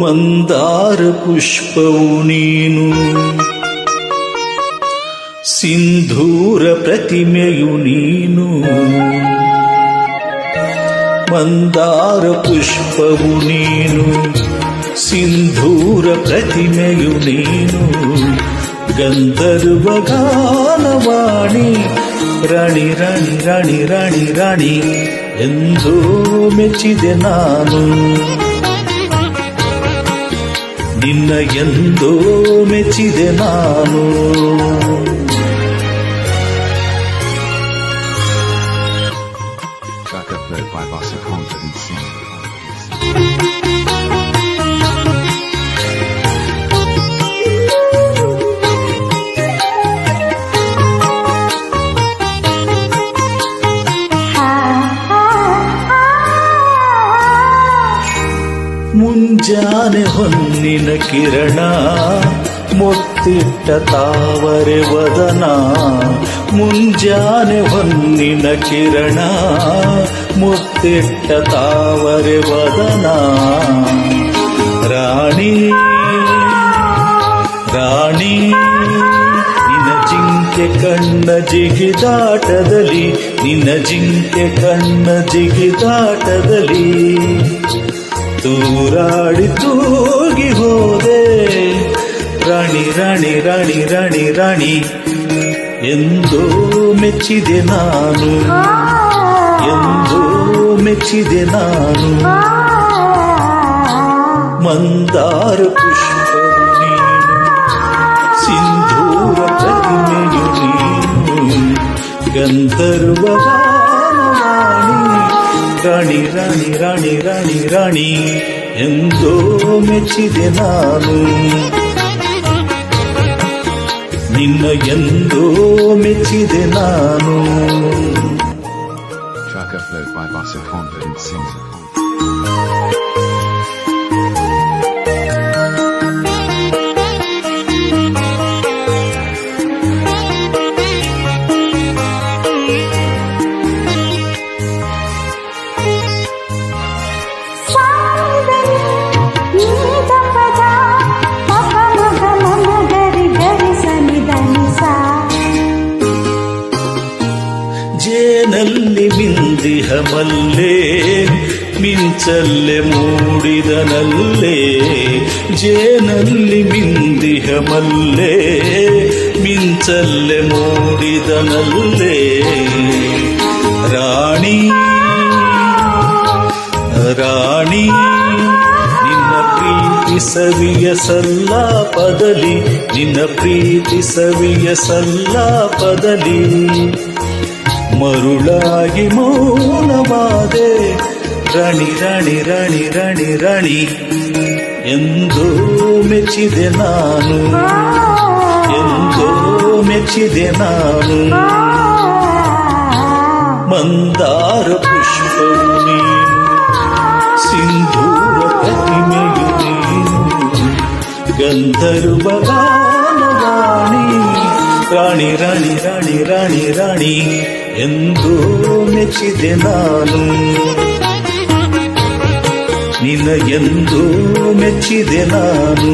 ಮಂದಾರ ಪುಷ್ಪವು ನೀನು, ಸಿಂಧೂರ ಪ್ರತಿಮೆಯು ನೀನು. ಮಂದಾರ ಪುಷ್ಪವು ನೀನು, ಸಿಂಧೂರ ಪ್ರತಿಮೆಯು ನೀನು. ಗಂಧರ್ವ ಗಾನವಾಣಿ ರಾಣಿ ರಾಣಿ ರಾಣಿ ರಾಣಿ ರಾಣಿ ಎಂದು ಮೆಚ್ಚಿದೆ ನಾನು. ನಿನ್ನ ಎಂದೋ ಮೆಚ್ಚಿದೆ ನಾನು. ಮುಂಜಾನೆ ಹೊನ್ನಿನ ಕಿರಣ ಮುತ್ತಿಟ್ಟ ತಾವರೆ ವದನ. ಮುಂಜಾನೆ ಹೊನ್ನಿನ ಕಿರಣ ಮುತ್ತಿಟ್ಟ ತಾವರೆ ವದನ. ರಾಣಿ ರಾಣಿ ನಿನ್ನ ಜಿಂಕೆ ಕಣ್ಣ ಜಿಗಿದಾಟದಲ್ಲಿ, ನಿನ್ನ ಜಿಂಕೆ ಕಣ್ಣ ಜಿಗಿದಾಟದಲ್ಲಿ ತೂರಾಡಿ ತೂಗಿ ಹೋದೆ. ರಾಣಿ ರಾಣಿ ರಾಣಿ ರಾಣಿ ರಾಣಿ ಎಂದೋ ಮೆಚ್ಚಿದೆ ನಾನು, ಎಂದೋ ಮೆಚ್ಚಿದೆ ನಾನು. ಮಂದಾರ ಪುಷ್ಪವು ನೀನು, ಸಿಂಧೂರ ಪ್ರತಿಮೆಯು ನೀನು. ಗಂಧರ್ವ ರಾಣಿ ರಾಣಿ ರಾಣಿ ರಾಣಿ ರಾಣಿ ಎಂದೋ ಮೆಚ್ಚಿದೆ ನಾನು. ನಿನ್ನ ಎಂದೋ ಮೆಚ್ಚಿದೆ ನಾನು. Track upload by Basa Confident Singer. ಜೇನಲ್ಲಿ ಮಿಂದಿಹ ಮಲ್ಲೆ ಮಿಂಚಲ್ಲೆ ಮೂಡಿದನಲ್ಲೇ. ಜೇನಲ್ಲಿ ಮಿಂದಿಹ ಮಲ್ಲೆ ಮಿಂಚಲ್ಲೆ ಮೂಡಿದನಲ್ಲೇ. ರಾಣಿ ರಾಣಿ ನಿನ್ನ ಪ್ರೀತಿ ಸವಿಯ ಸಲ್ಲಾಪದಲ್ಲಿ, ನಿನ್ನ ಪ್ರೀತಿ ಸವಿಯ ಸಲ್ಲಾಪದಲ್ಲಿ ಮರುಳಾಗಿ ಮೌನವಾದೆ. ರಾಣಿ ರಾಣಿ ರಾಣಿ ರಾಣಿ ರಾಣಿ ಎಂದೋ ಮೆಚ್ಚಿದೆ ನಾನು, ಎಂದೋ ಮೆಚ್ಚಿದೆ ನಾನು. ಮಂದಾರ ಪುಷ್ಪವು ನೀನು, ಸಿಂಧೂರ ಪ್ರತಿಮೆಯು ನೀನು. ಗಂಧರ್ವ ಗಾನವಾಣಿ ರಾಣಿ ರಾಣಿ ರಾಣಿ ರಾಣಿ ರಾಣಿ ಎಂದೋ ಮೆಚ್ಚಿದೆ ನಾನು. ನಿನ್ನ ಎಂದೋ ಮೆಚ್ಚಿದೆ ನಾನು.